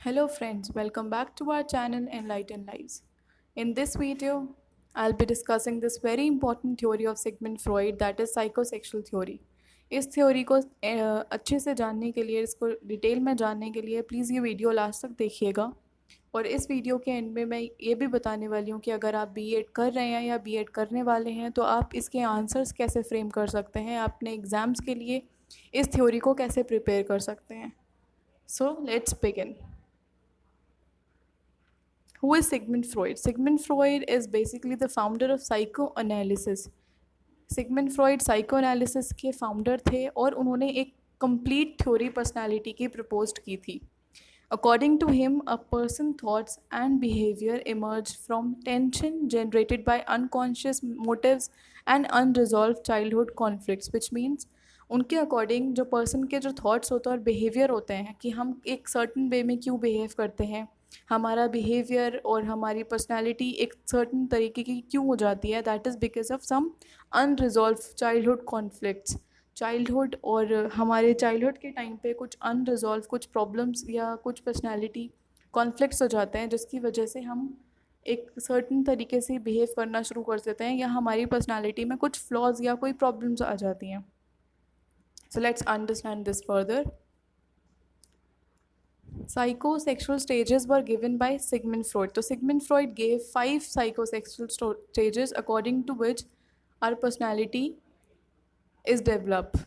Hello friends, welcome back to our channel Enlighten Lives. In this video, I'll be discussing this very important theory of Sigmund Freud that is psychosexual theory. इस theory को अच्छे से जानने के लिए, इसको detail में जानने के लिए प्लीज़ ये वीडियो लास्ट तक देखिएगा। और इस वीडियो के एंड में मैं ये भी बताने वाली हूँ कि अगर आप बीएड कर रहे हैं या बीएड करने वाले हैं तो आप इसके आंसर्स कैसे फ्रेम कर सकते हैं, आप अपने एग्ज़ाम्स के लिए इस थ्योरी को कैसे प्रिपेयर कर सकते हैं। So let's begin. Who is Sigmund Freud? Sigmund Freud is basically the founder of psychoanalysis. Sigmund Freud psychoanalysis के फाउंडर थे और उन्होंने एक कंप्लीट थ्योरी पर्सनालिटी की प्रपोज की थी। According to him, a person's thoughts and behavior emerge from tension generated by unconscious motives and unresolved childhood conflicts, which means उनके according जो पर्सन के जो थॉट्स होते हैं और बिहेवियर होते हैं कि हम एक सर्टन वे में क्यों बिहेव करते हैं, हमारा बिहेवियर और हमारी पर्सनैलिटी एक सर्टन तरीके की क्यों हो जाती है, that is because of some unresolved childhood conflicts. Childhood और हमारे चाइल्डहुड के टाइम पे कुछ अनरिजॉल्व कुछ प्रॉब्लम्स या कुछ पर्सनैलिटी कॉन्फ्लिक्ट्स हो जाते हैं जिसकी वजह से हम एक सर्टन तरीके से बिहेव करना शुरू कर देते हैं या हमारी पर्सनैलिटी में कुछ फ्लॉज या कोई प्रॉब्लम्स आ जाती हैं। So let's understand this further. Psychosexual stages were given by Sigmund Freud. So Sigmund Freud gave 5 psychosexual stages according to which our personality is developed.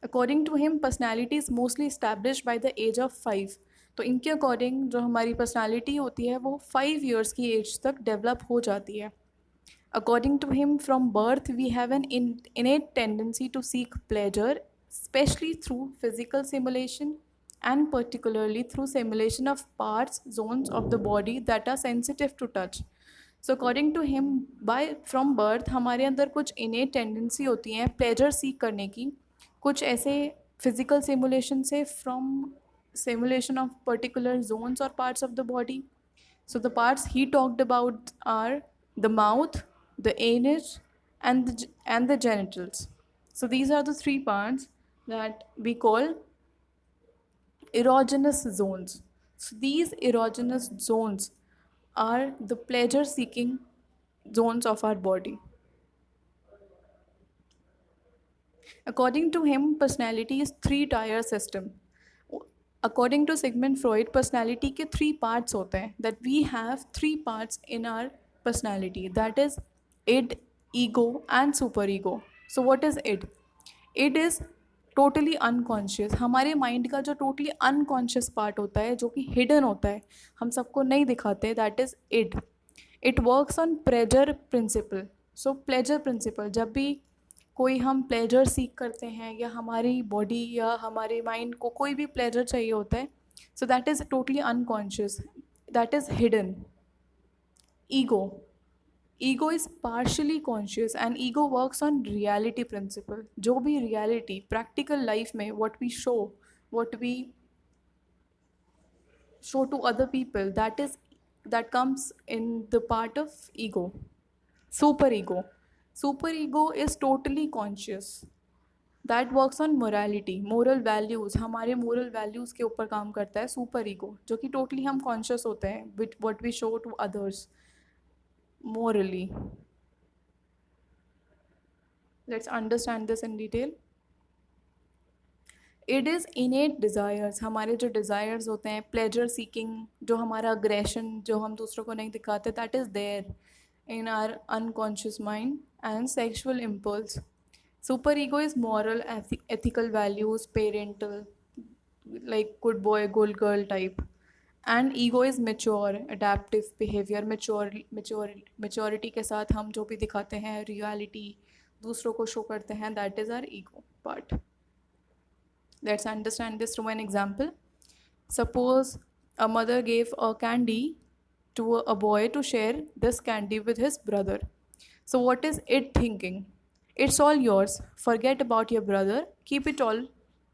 According to him, personality is mostly established by the age of 5. तो इनके according जो हमारी personality होती है वो 5 years की as तक develop हो जाती है। According to him, from birth we have an innate tendency to seek pleasure, especially through physical simulation and particularly through simulation of parts, zones of the body that are sensitive to touch. So according to him, by from birth हमारे अंदर कुछ innate tendency होती हैं pleasure seek करने की, कुछ ऐसे physical simulation से from simulation of particular zones or parts of the body. So the parts he talked about are the mouth, the anus, and the genitals. So these are the 3 parts that we call erogenous zones. So these erogenous zones are the pleasure-seeking zones of our body. According to him, personality is 3-tier system. According to Sigmund Freud, personality के 3 parts होते हैं, that we have 3 parts in our personality, that is id, ego and superego. So what is id? Id is totally unconscious, हमारे mind का जो totally unconscious part होता है जो कि हिडन होता है, हम सबको नहीं दिखाते, that is id. It works on pleasure principle. So pleasure principle, जब भी कोई हम प्लेजर सीख करते हैं या हमारी बॉडी या हमारे माइंड को कोई भी प्लेजर चाहिए होता है, so that is totally unconscious, that is hidden. Ego is partially conscious and ego works on reality principle. जो भी रियलिटी प्रैक्टिकल लाइफ में what we show to other people, that comes in the part of ego. Super ego is totally conscious, that works on morality, moral values, हमारे moral values के ऊपर काम करता है super ego, जो कि totally हम कॉन्शियस होते हैं with what we show to others morally. Let's understand this in detail. It is innate desires, हमारे जो desires होते हैं, pleasure seeking, जो हमारा aggression जो हम दूसरों को नहीं दिखाते, that is there in our unconscious mind, and sexual impulse. Super ego is moral, ethical values, parental, like good boy, good girl type. And ego is mature, adaptive behavior, maturity के साथ हम जो भी दिखाते हैं, reality दूसरों को show करते हैं, that is our ego part. Let's understand this through an example. Suppose a mother gave a candy to a boy to share this candy with his brother. So what is it thinking? It's all yours. Forget about your brother. Keep it all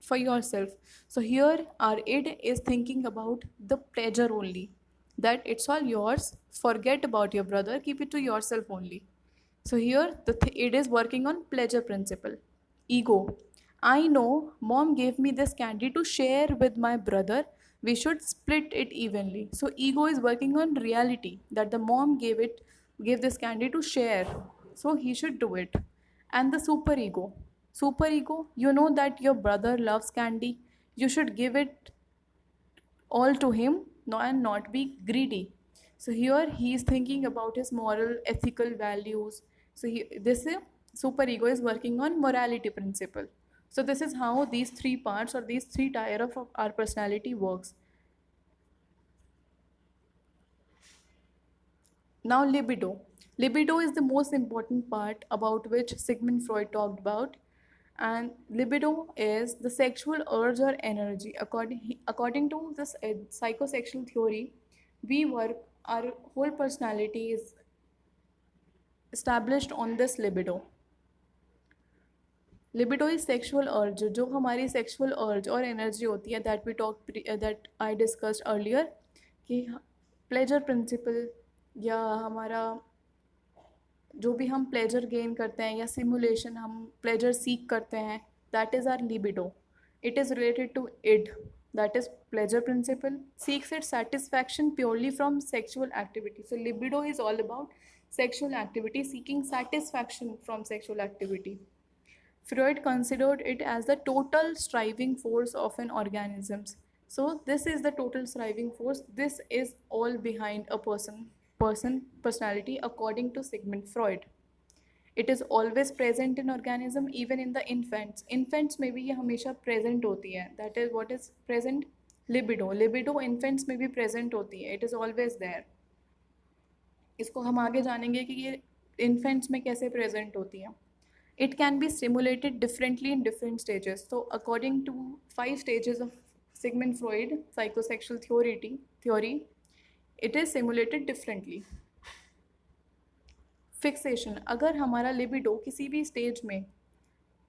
for yourself. So here our id is thinking about the pleasure only. That it's all yours. Forget about your brother. Keep it to yourself only. So here the id is working on pleasure principle. Ego. I know mom gave me this candy to share with my brother. We should split it evenly. So ego is working on reality that the mom gave this candy to share. So he should do it. And the super ego. Super ego, you know that your brother loves candy. You should give it all to him and not be greedy. So here he is thinking about his moral, ethical values. So this super ego is working on morality principle. So this is how these three parts or these three tier of our personality works. Now libido. Libido is the most important part about which Sigmund Freud talked about. And libido is the sexual urge or energy. According to this psychosexual theory, our whole personality is established on this libido. Libido is sexual अर्ज, जो हमारी sexual अर्ज और energy होती है that I discussed earlier कि pleasure principal या हमारा जो भी हम प्लेजर गेन करते हैं या सिमुलेशन हम प्लेजर सीख करते हैं, that is our libido. It is related to id, that is pleasure principle, seeks its satisfaction purely from sexual activity. So libido is all about sexual activity, seeking satisfaction from sexual activity. Freud considered it as the total striving force of an organism. So this is the total striving force. This is all behind a personality according to Sigmund Freud. It is always present in organism, even in the infants. Infants में भी ये हमेशा present होती है. That is what is present? Libido. Libido infants में भी present होती है. It is always there. इसको हम आगे जानेंगे कि ये infants में कैसे present होती है. It can be stimulated differently in different stages. So according to 5 stages of Sigmund Freud psychosexual theory, it is stimulated differently. Fixation, अगर हमारा लिबिडो किसी भी स्टेज में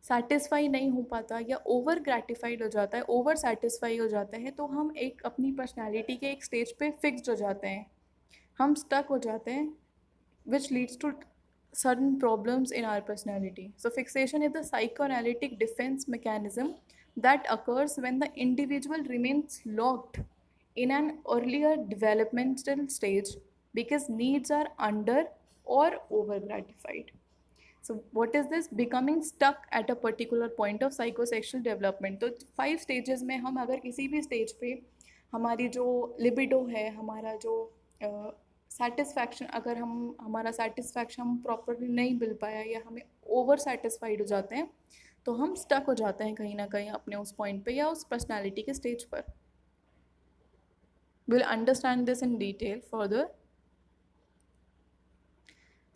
सेटिस्फाई नहीं हो पाता या ओवर ग्रेटिफाइड हो जाता है, ओवर सेटिस्फाई हो जाता है, तो हम एक अपनी पर्सनैलिटी के एक स्टेज पे फिक्स्ड हो जाते हैं, हम स्टक हो जाते हैं, which leads to certain problems in our personality. So fixation is the psychoanalytic defense mechanism that occurs when the individual remains locked in an earlier developmental stage because needs are under or over gratified. So what is this? Becoming stuck at a particular point of psychosexual development. तो 5 stages में हम अगर किसी भी stage पे हमारी जो libido है, हमारा जो सेटिस्फैक्शन, अगर हमारा सेटिस्फैक्शन हम प्रॉपरली नहीं मिल पाया या हमें ओवर सेटिस्फाइड हो जाते हैं, तो हम स्टक हो जाते हैं कहीं ना कहीं अपने उस पॉइंट पे या उस पर्सनालिटी के स्टेज पर. Will understand this in detail further.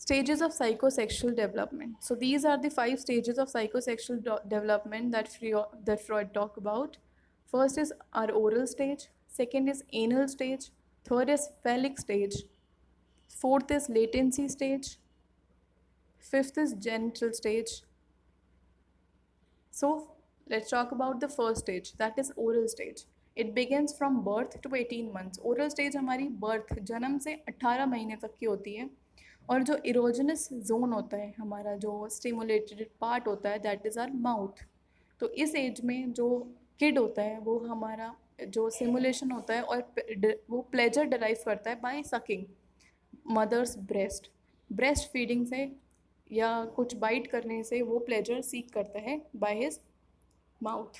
Stages of psychosexual development. So these are the 5 stages of psychosexual development that Freud talked about. First is our oral stage. Second is anal stage. Third is phallic stage. Fourth is latency stage. Fifth is genital stage. So let's talk about the first stage, that is oral stage. It begins from birth to 18 months. Oral stage हमारी birth जन्म से 18 महीने तक की होती है. और जो इरोजनस जोन होता है, हमारा जो स्टिमुलेटेड पार्ट होता है, दैट इज़ आर माउथ. तो इस एज में जो किड होता है वो हमारा जो सिमुलेशन होता है और वो प्लेजर डिराइव करता है by sucking mother's breast feeding से या कुछ बाइट करने से वो प्लेजर सीख करता है by his mouth.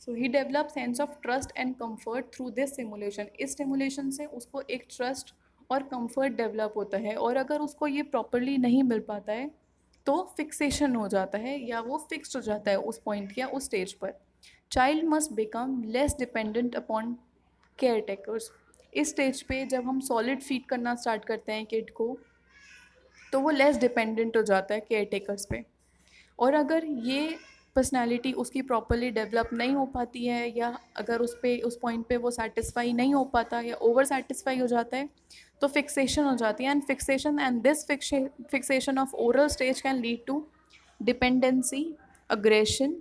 So he develop sense of trust and comfort through this simulation. इस स्टिमुलेशन से उसको एक ट्रस्ट और कंफर्ट डेवलप होता है, और अगर उसको ये प्रॉपरली नहीं मिल पाता है तो फिक्सेशन हो जाता है या वो फिक्स्ड हो जाता है उस पॉइंट या उस स्टेज पर. Child must become less dependent upon care takers. इस स्टेज पे जब हम सॉलिड फीड करना स्टार्ट करते हैं किड को, तो वो लेस डिपेंडेंट हो जाता है केयर टेकर्स पे. और अगर ये पर्सनालिटी उसकी प्रॉपरली डेवलप नहीं हो पाती है या अगर उस पॉइंट पे वो सेटिस्फाई नहीं हो पाता या ओवर सेटिस्फाई हो जाता है, तो फिक्सेशन हो जाती है. And fixation and this fixation of oral stage can lead to dependency, aggression,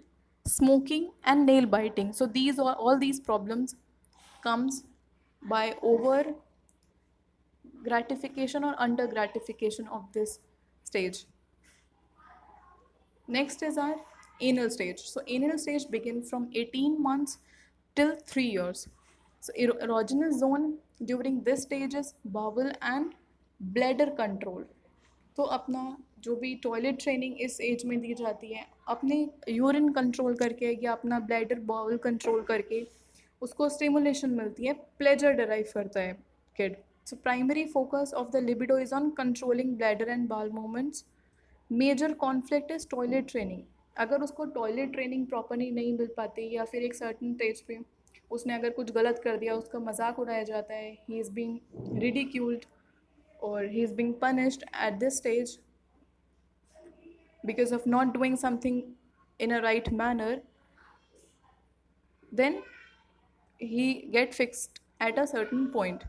smoking and nail biting. So all these problems comes by over gratification or under gratification of this stage. Next is our anal stage. So anal stage begin from 18 months till 3 years. So erogenous zone during this stage is bowel and bladder control. तो अपना जो भी toilet training इस as में दी जाती है, अपने urine control करके या अपना ब्लैडर बाउल कंट्रोल करके उसको स्टिमुलेशन मिलती है, प्लेजर डिराइव करता है kid. So primary focus of the libido is on controlling bladder and bowel movements. Major conflict is toilet training. अगर उसको टॉयलेट ट्रेनिंग प्रॉपरली नहीं मिल पाती या फिर एक सर्टन स्टेज पे उसने अगर कुछ गलत कर दिया, उसका मजाक उड़ाया जाता है, he is being ridiculed or he is being punished at this stage because of not doing something in a right manner, then he get fixed at a certain point.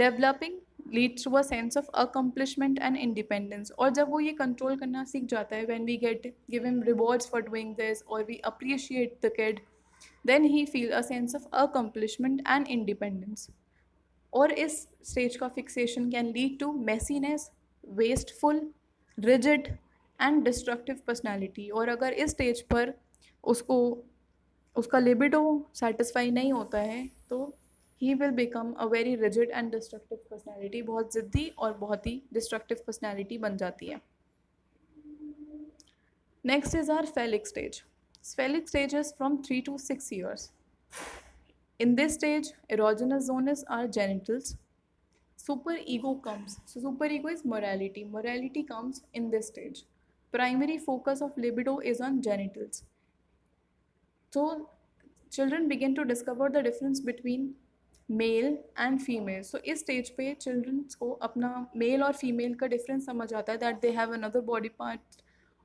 Developing leads to a sense of accomplishment and independence. और जब वो ये control करना सीख जाता है, when we give him rewards for doing this or we appreciate the kid, then he feel a sense of accomplishment and independence. और इस स्टेज का fixation can lead to messiness, wasteful, rigid and destructive personality. और अगर इस stage पर उसका libido satisfy नहीं होता है तो he will become a very rigid and destructive personality. बहुत ज़िद्दी और बहुत ही डिस्ट्रक्टिव पर्सनैलिटी बन जाती है. Next is are phallic stage. Phallic stage is from 3 to 6 years. In this stage, erogenous zone is our genitals. Superego comes. So superego is morality. Morality comes in this stage. Primary focus of libido is on genitals. So children begin to discover the difference between male and female. So इस stage पे children को अपना male और female का difference समझ आता है, that they have another body part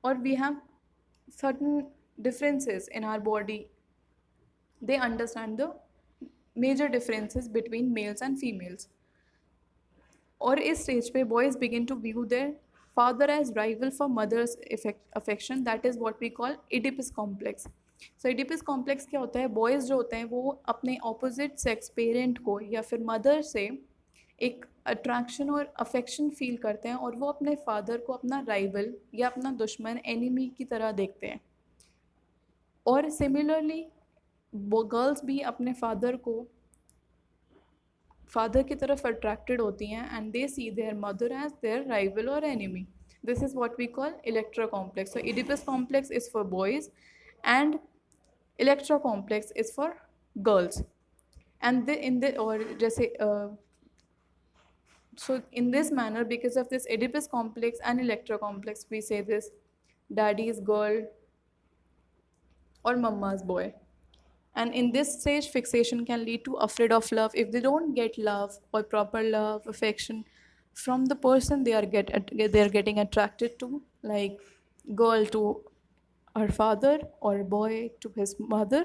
or we have certain differences in our body. They understand the major differences between males and females. और इस स्टेज पे boys begin to view their father as rival for mother's affection. That is what we call Oedipus complex. So Oedipus complex क्या होता है? Boys जो होते हैं वो अपने opposite sex parent को या फिर mother से एक अट्रैक्शन और अफेक्शन फील करते हैं और वो अपने फादर को अपना राइवल या अपना दुश्मन, एनिमी की तरह देखते हैं. और सिमिलरली गर्ल्स भी अपने फादर की तरफ अट्रैक्टेड होती हैं and they see their mother as their rival or enemy. This is what we call Electra complex. So Oedipus complex is for boys and Electra complex is for girls. And in the और जैसे so in this manner, because of this Oedipus complex and Electra complex, we say this daddy's girl or mama's boy. And in this stage, fixation can lead to afraid of love. If they don't get love or proper love, affection from the person they are getting attracted to, like girl to her father or boy to his mother,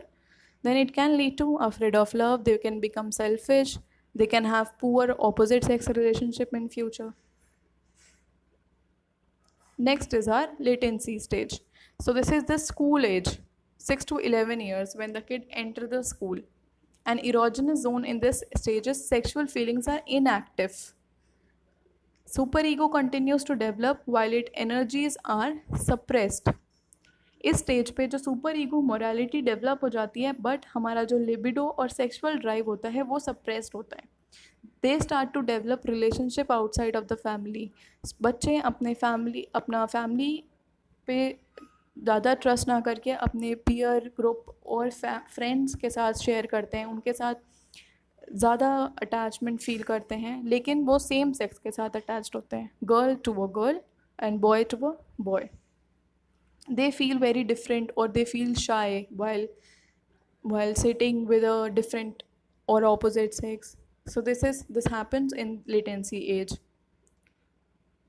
then it can lead to afraid of love. They can become selfish. They can have poor opposite sex relationship in future. Next is our latency stage. So this is the school age, 6 to 11 years, when the kid enters the school. An erogenous zone in this stage is sexual feelings are inactive. Superego continues to develop while its energies are suppressed. इस stage पे जो super ego morality develop हो जाती है, but हमारा जो libido और sexual drive होता है वो सप्रेस्ड होता है. They start to develop relationship outside of the family. बच्चे अपना फैमिली पे ज़्यादा ट्रस्ट ना करके अपने पीयर ग्रुप और फ्रेंड्स के साथ शेयर करते हैं, उनके साथ ज़्यादा अटैचमेंट फील करते हैं, लेकिन वो सेम सेक्स के साथ अटैच्ड होते हैं, girl to a girl and boy to a boy. They feel very different or they feel shy while sitting with a different or opposite sex. So this happens in latency age.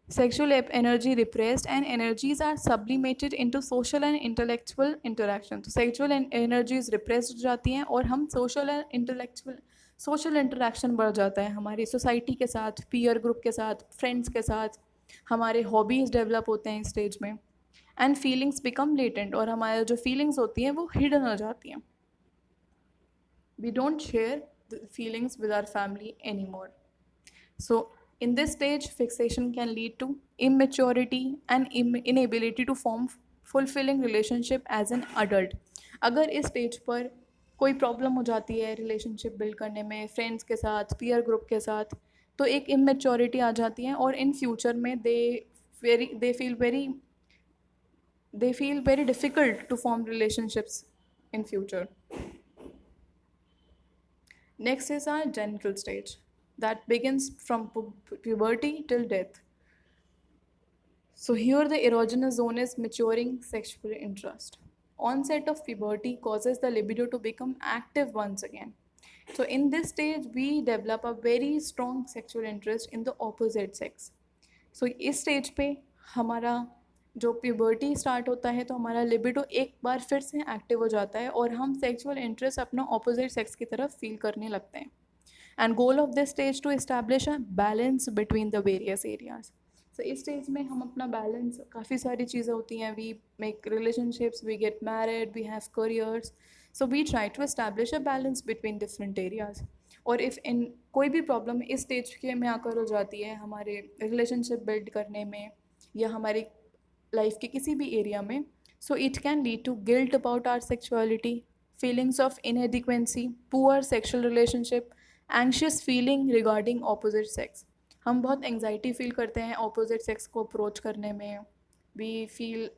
Sexual energy repressed and energies are sublimated into social and intellectual interaction. So sexual energies repressed हो जाती हैं और हम social interaction बढ़ जाता है हमारी society के साथ, पीयर ग्रुप के साथ, फ्रेंड्स के साथ. हमारे हॉबीज़ डेवलप होते हैं इस स्टेज में. एंड फीलिंग्स बिकम लेटेंट और हमारे जो फीलिंग्स होती हैं वो हिडन हो जाती हैं. We don't share the feelings with our family any more. So in this stage, fixation can lead to immaturity and inability to form fulfilling relationship as an adult. अगर इस स्टेज पर कोई प्रॉब्लम हो जाती है रिलेशनशिप बिल्ड करने में, friends के साथ, पीयर ग्रुप के साथ, तो एक इमेच्योरिटी आ जाती है और इन फ्यूचर में दे feel very difficult to form relationships in future. Next is our genital stage that begins from puberty till death. So here the erogenous zone is maturing sexual interest. Onset of puberty causes the libido to become active once again. So in this stage we develop a very strong sexual interest in the opposite sex. So इस stage पे हमारा जो puberty start होता है तो हमारा libido एक बार फिर से एक्टिव हो जाता है और हम सेक्सुअल इंटरेस्ट अपना ऑपोजिट सेक्स की तरफ फील करने लगते हैं। And goal of this stage to establish a balance between the various areas. So इस स्टेज में हम अपना बैलेंस, काफ़ी सारी चीज़ें होती हैं, we make relationships, we get married, we have careers, so we try to establish a balance between different areas. और इफ़ इन कोई भी प्रॉब्लम इस स्टेज के में आकर हो जाती है हमारे रिलेशनशिप बिल्ड करने में या हमारी लाइफ के किसी भी एरिया में, so it can lead to guilt about our sexuality, feelings of inadequacy, poor sexual relationship, anxious feeling regarding opposite sex. हम बहुत एंग्जाइटी फील करते हैं ऑपोजिट सेक्स को अप्रोच करने में। We feel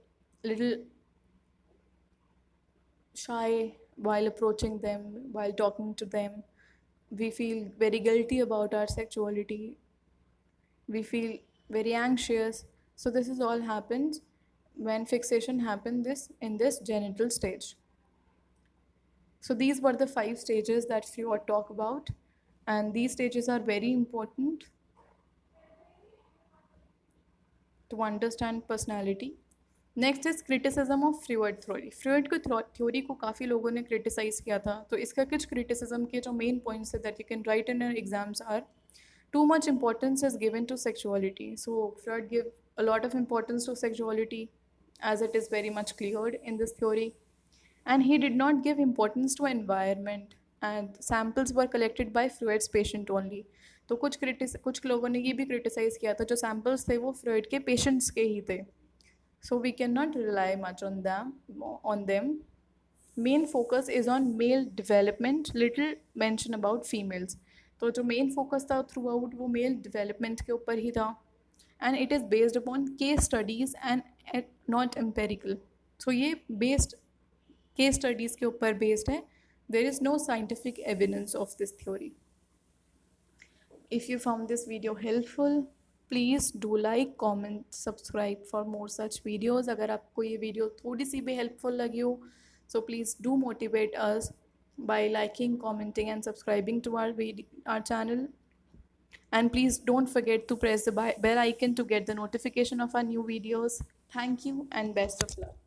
little shy while approaching them, while talking to them. We feel very guilty about our sexuality. We feel very anxious. So this is all happens when fixation happens in this genital stage. So these were the 5 stages that Freud talked about, and these stages are very important to understand personality. Next is criticism of Freud theory. Freud को theory को काफ़ी लोगों ने criticise किया था, तो इसका कुछ क्रिटिसिज्म के जो मेन पॉइंट्स है that you can write in exams are: too much importance is given to sexuality. So Freud gave a lot of importance to sexuality, as it is very much cleared in this theory, and he did not give importance to environment, and samples were collected by Freud's patient only. तो कुछ लोगों ने ये भी criticise किया था जो samples थे वो फ्रॉइड के पेशेंट्स के ही थे, so we cannot rely much on them. Main focus is on male development, little mention about females. तो जो मेन फोकस था थ्रू आउट वो मेल डेवलपमेंट के ऊपर ही था, and it is based upon case studies and not empirical. So ये based case studies के ऊपर बेस्ड है, there is no scientific evidence of this theory. If you found this video helpful, please do like, comment, subscribe for more such videos. अगर आपको ये video थोड़ी सी भी helpful लगी हो, so please do motivate us by liking, commenting and subscribing to our channel, and please don't forget to press the bell icon to get the notification of our new videos. Thank you and best of luck.